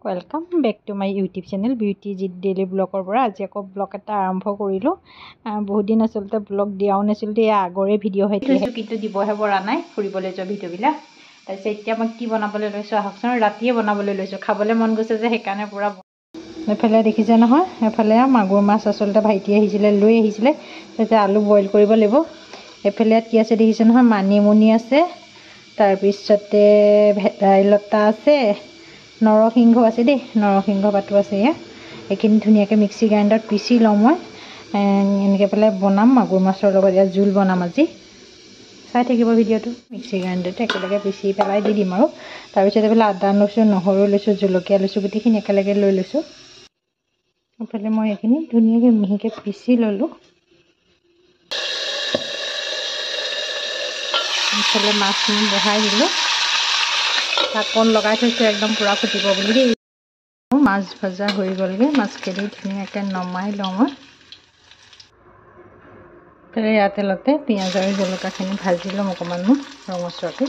Welcome back to my YouTube channel beauty ji daily blogger पर आज एक ब्लग एट आरम्भ करूँ। बहुत दिन आसलते ब्लग दियाओ नासिल आगरे भिडिओ कि दिबहे परा ना फुरिबले जो भिडिओबिला इतना मैं कि बनाबले लैसो आहकचोन रातिए बनाबले लैसो खाबले मन गसे जे हेकाने पूरा एफाले देखिसे নহয় एफाले मागुर माछ आसलते भाइटी आहिছিলে লৈ আহিছিলে তেতিয়া आलू बइल কৰিব লাগিব। एफाले কি আছে দেখিছে নহয় मानिमुनि আছে तार पिछते भेदाइलता আছে नरसिंह आछे दे नरसिंह पातो आछे या एखिनि धुनियाके मिक्सि ग्राइंडार पिसि लওঁ मैं एनेके पेलाय बनाम मागुर माछर লগত या जुल बनाम আজি চাই থাকিব ভিডিওটো মিক্সি গ্ৰাইণ্ডাৰতে একেলগে পিসি পেলাই দি দিম আৰু তাৰ পিছতে পেলাই আদা লৈছো নহৰু লৈছো জলকীয়া লৈছো গুটিখিনি একেলগে লৈ লৈছো এফালে মই এখিনি ধুনিয়াকে মিহিকে পিসি ললো এফালে মাছখিনি বহাই দিলো ঢাকন লগাই থৈছো একদম পুৰা ফুটিব বুলি দেই মাছ ভাজা হৈ গলগে মাছখিনি ধুনিয়াকে নমাই লওঁ মই পেলে या तेलते पियाज और जलकाखिनि भाजी लम अकमान रंगसुवाके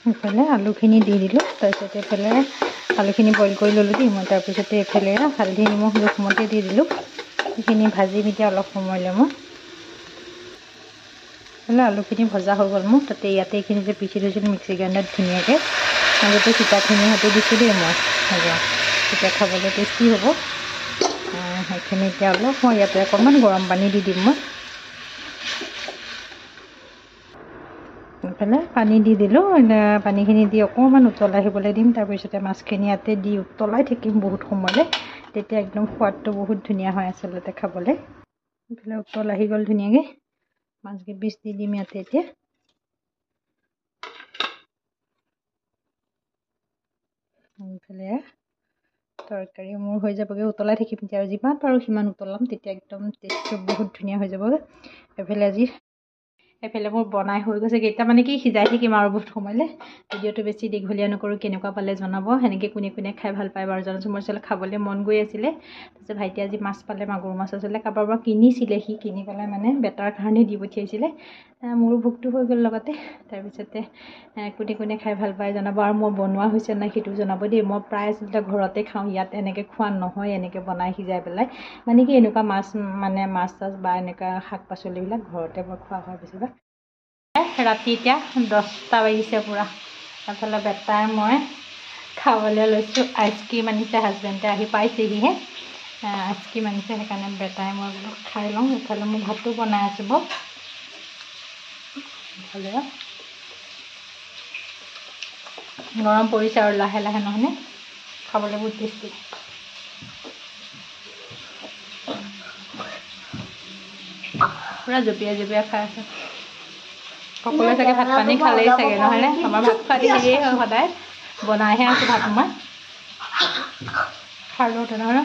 इफाले आलुखिनि दी दिलो तारपिछते इफाले आलुखिनि बइल करि ललो दि मैं तारपिछते इफाले हालधि निमख जखमते दी दिलो इखिनि भाजी मिते अलप समयले मैं इफाले आलुखिनि भजा हो गल मैं ताते याते इखिनि जे पिसि थैसिलो मिक्सि ग्राइंडार धुनियाके गोटे किताखिनि हते दिसो दे मैं তেতিয়া खाबले टेस्टी हबो इखिनि इतना अलप मैं याते अकमान गरम पानी दी दिम मैं इफाले पानी दी दिलो पानीखिनि दी अकमान उतल आहिबले दिम तारपिछते माछखिनि याते दी उतलाई থাকিম बहुत समयले তেতিয়া एकदम स्वादটো बहुत धुनिया হয় आसलते खाबले इफाले उतल आहि गल धुनियाके माछके पिस दी दिम याते এতিয়া इफाले तरकारी मोर हो जाबगे उतलाई থাকিম তেতিয়া जिमान पारो सिमान उतलाम তেতিয়া एकदम टेस्टটো बहुत धुनिया हो जाबगे इफाले আজি एफाले मोर बनाई हो गसे एटा माने कि सिजाई থাকিম আৰু बहुत समयले ভিডিওটো বেছি দীঘলীয়া নকৰো কেনেকুৱা পালে জনাব হেনেকে কোনে কোনে খাই ভাল পায় বাৰু জানো মোৰ চলে খাবলে মন গৈ আছিলে তাৰপিছত ভাইটি আজি মাছ পালে মাগুৰ মাছ আছিলে কাবাৰ পৰা কিনিছিলে সি কিনি পেলাই মানে বেটাৰ কাৰণে দি পঠিয়াইছিলে মোৰো ভুকটো হৈ গল লগতে তাৰপিছতে কোনে কোনে খাই ভাল পায় জনাব আৰু মই বনোৱা হৈছে না সেইটো জনাব দেই মই প্ৰায় আচলতে ঘৰতে খাওঁ ইয়াত এনেকে খোৱা নহয় এনেকে বনাই সিজাই পেলাই মানে কি এনেকুৱা মাছ মানে মাছ চাছ বা এনেকা শাক পাচলিবিলাক ঘৰতে মই খোৱা হয় বেছিভাগ राति इतना 10টা बाजिसे पूरा एफाले बेटार मैं खाबले लैसो आइसक्रीम आनिसे हाजबेंडे आहि पाइसेहिहे आइसक्रीम आनिसे हेकाने बेटार मैं बोलो खाई लওঁ एफाले मैं भातो बनाई आछो एफाले गरम परिसे और लाहे लाहे नहने खाबले बहुत टेस्टी पूरा जपिया जपिया खाई आछो সকলে চাগে ভাত পানী খালেই চাগে নহলে আমাৰ ভাত পানী হেয়ে সদায় বনাইহে আছে ভাত মই খালো তেনেহলে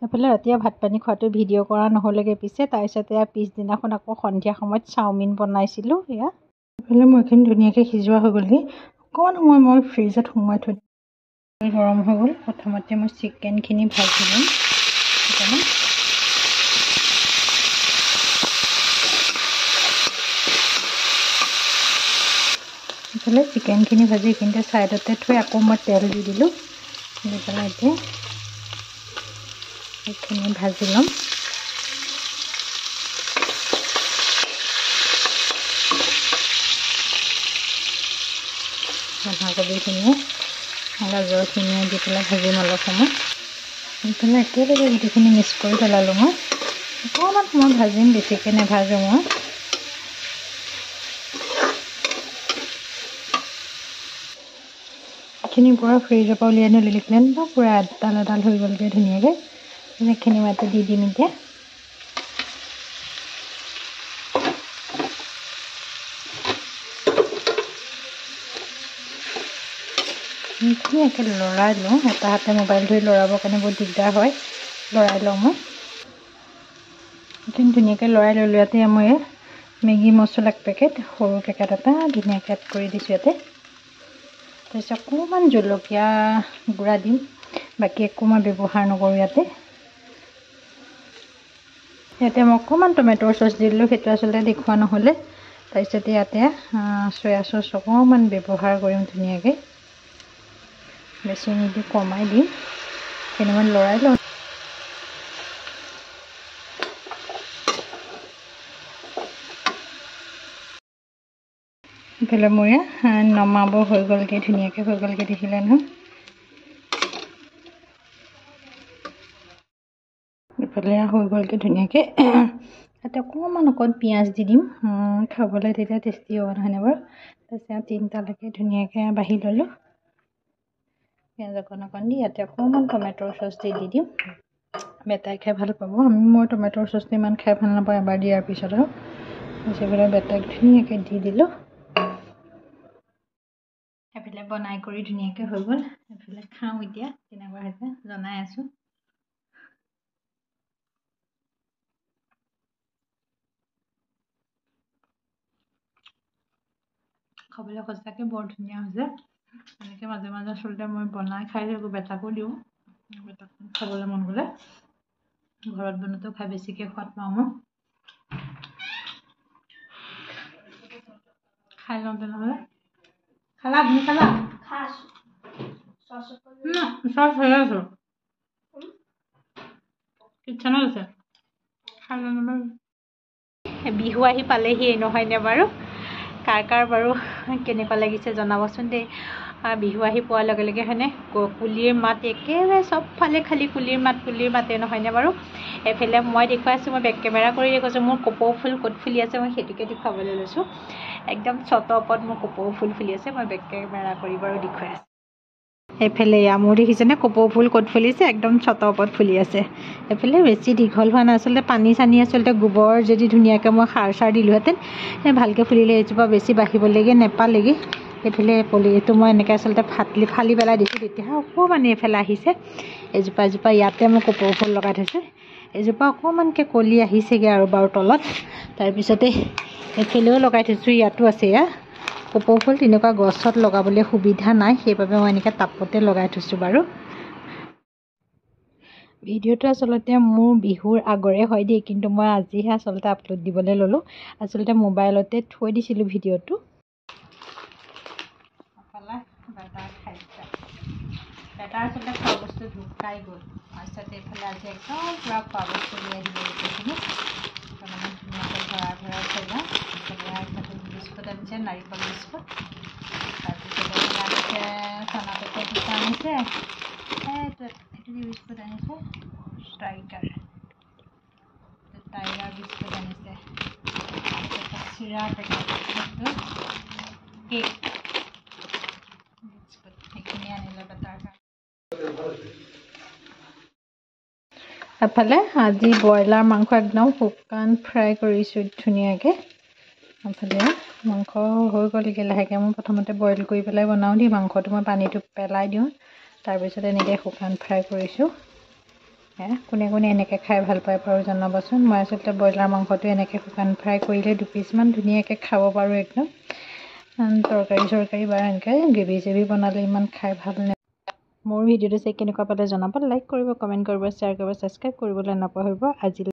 এফালে ৰাতিয়া ভাত পানী খোৱাটো ভিডিও কৰা নহলেগে পিছে তাৰপিছতে পিছদিনাখন আকৌ সন্ধিয়া সময়ত চাওমিন বনাইছিলো এয়া এফালে মই এখন ধুনিয়াকে সিজোৱা হৈ গলহি অকমান সময় মই ফ্ৰিজত সোমাই থৈ গৰম হৈ গল প্ৰথমতে মই চিকেনখিনি ভাজি লম इफाले चिकेनखिनि भाजी एखिनिते साइडते थৈ আকৌ মই তেল দি দিলো দি পেলাই এতিয়া এখিনি ভাজি লম বন্ধাকবিখিনি গাজৰখিনি দি পেলাই ভাজিম অলপ সময় ইফালে একেলগে গোটেইখিনি মিক্স কৰি পেলালো মই অকণমান সময় ভাজিম বেছিকৈ নেভাজো মই खिनि पूरा फ्रिजर पर उलियाई नलिले एकदम पूरा एडाल एडाल हो गलगे धुनियाके एखिनि माते दी दिम इतना धुनियाके लৰাই लওঁ এটা হাতে মোবাইল ধৰি লৰাবৰ কাৰণে বহুত দিগদাৰ হয় লৰাই লওঁ মই এখিনি ধুনিয়াকে লৰাই ললো ইয়াতে মই মেগী মছলা পেকেট সৰু পেকেট এটা ধুনিয়াকে এড কৰি দিছো ইয়াতে তাৰপিছত অকণমান জলকীয়া গুড়া দিম বাকী একো মই ব্যৱহাৰ নকৰোঁ ইয়াতে মই অকণমান টমেটৰ চচ দি দিলোঁ সেইটো আচলতে দেখুওৱা নহ'লে তাৰপিছতে ইয়াতে চয়া চচ অকণমান ব্যৱহাৰ কৰিম ধুনীয়াকৈ বেছি নিদি কমাই দিম কেইটামান লৰাই লওঁ ইফালে মোৰ নমাব হৈ গ'লগৈ ধুনীয়াকৈ হৈ গ'লগৈ দেখিলে নহয় ইফালে হৈ গ'লগৈ ধুনীয়াকৈ তাতে অকণমান পিঁয়াজ দি দিম খাবলৈ তেতিয়া টেষ্টি হ'ব নহয়নে বাৰু তাৰপিছত 3টালৈকে ধুনীয়াকৈ বাঢ়ি ল'লোঁ পিঁয়াজ অকণ দি ইয়াতে অকণমান টমেটৰ চচ দি দিম বেটাই খাই ভাল পাব মই টমেটৰ চচটো ইমান খাই ভাল নাপাওঁ এবাৰ দিয়াৰ পিছত আৰু সেইবিলাক বেটাক ধুনীয়াকৈ দি দিলোঁ এফালে বনাই কৰি ধুনীয়াকৈ হৈ গ'ল এফালে খাওঁ এতিয়া কেনেকুৱা হৈছে জনাই আছোঁ খাবলৈ সঁচাকৈ বৰ ধুনীয়া হৈছে এনেকৈ মাজে মাজে আচলতে মই বনাই খাই থাকোঁ বেটাকো দিওঁ বেটাক খাবলৈ মন গ'লে ঘৰত বনোৱাটো খাই বেছিকৈ সোৱাদ পাওঁ মই খাই লওঁ তেনেহ'লে খালা তুমি খালা চচ হৈ আছোঁ কিটচেনত আছে খাই লওঁ বিহু আহি পালেহি নহয়নে বাৰু কাৰ বাৰু কেনেকুৱা লাগিছে জনাবচোন দেই বিহু আহি পোৱাৰ লগে লগে হয়নে কুলিৰ মাত একেবাৰে চবফালে খালি কুলিৰ মাতে নহয়নে বাৰু এফালে মই দেখুৱাই আছোঁ মই বেক কেমেৰা কৰি দেখুৱাইছোঁ মোৰ কপৌ ফুল ক'ত ফুলি আছে মই সেইটোকে দেখুৱাবলৈ লৈছোঁ একদম ছটৰ ওপৰত মোৰ কপৌ ফুল ফুলি আছে মই বেক কেমেৰা কৰি বাৰু দেখুৱাই আছোঁ এইফালে মোৰ দেখিছেনে কপৌ ফুল ক'ত ফুলিছে একদম ছটৰ ওপৰত ফুলি আছে এইফালে বেছি দীঘল হোৱা নাই আচলতে পানী চানী আচলতে গোবৰ যদি ধুনীয়াকৈ মই সাৰ দিলোঁহেঁতেন ভালকৈ ফুলিলে এজোপা বেছি বাঢ়িবলৈকে নেপালেগৈ এইফালে এইটো মই এনেকৈ আচলতে ফালি পেলাই দিছোঁ তেতিয়াহে অকণমান এইফালে আহিছে এজোপা ইয়াতে মই কপৌ ফুল লগাই থৈছোঁ এজোপা অকণমানকৈ কলি আহিছেগৈ আৰু বাৰু তলত তাৰপিছতে এইফালেও লগাই থৈছোঁ ইয়াতো আছে কপৌ ফুল তেনেকুৱা গছত লগাবলৈ সুবিধা নাই সেইবাবে মই এনেকৈ টাবতে লগাই থৈছোঁ বাৰু ভিডিঅ'টো আচলতে মোৰ বিহুৰ আগৰে হয় দেই কিন্তু মই আজিহে আচলতে আপলোড দিবলৈ ল'লোঁ আচলতে মোবাইলতে থৈ দিছিলোঁ ভিডিঅ'টো বেটাৰ আচলতে খোৱা বস্তু ঢুকাই গ'ল তাৰপিছতে এইফালে আজি একদম পূৰা খোৱা বস্তু উলিয়াই দিব গোটেইখিনি অলপমান ধুনীয়াকৈ ভৰাই থৈ যাওঁ বিস্কুট আনিছে নাৰিকল বিস্কুট তাৰপিছতে আনিছে চানা পেকেট দুটা আনিছে এইটো বিস্কুট আনিছে টাইগাৰ বিস্কুট আনিছে চিৰা পেকেট কেক বিস্কুট সেইখিনি আনিলে বেটাৰ এফালে আজি ব্ৰইলাৰ মাংস একদম শুকান ফ্ৰাই কৰিছোঁ ধুনীয়াকৈ এফালে মাংস হৈ গ'লগৈ লাহেকৈ মই প্ৰথমতে বইল কৰি পেলাই বনাওঁ দেই মাংসটো মই পানীটো পেলাই দিওঁ তাৰপিছত এনেকৈ শুকান ফ্ৰাই কৰিছোঁ কোনে এনেকৈ খাই ভাল পায় বাৰু জনাবচোন মই আচলতে ব্ৰইলাৰ মাংসটো এনেকৈ শুকান ফ্ৰাই কৰিলে দুপিচমান ধুনীয়াকৈ খাব পাৰোঁ একদম তৰকাৰী বা এনেকৈ গ্ৰেভি চেভি বনালে ইমান খাই ভাল নাপায় মোৰ ভিডিঅ'টো চাই কেনেকুৱা পালে জনাব লাইক কৰিব কমেণ্ট কৰিব শ্বেয়াৰ কৰিব ছাবস্ক্ৰাইব কৰিবলৈ নাপাহৰিব আজিলৈ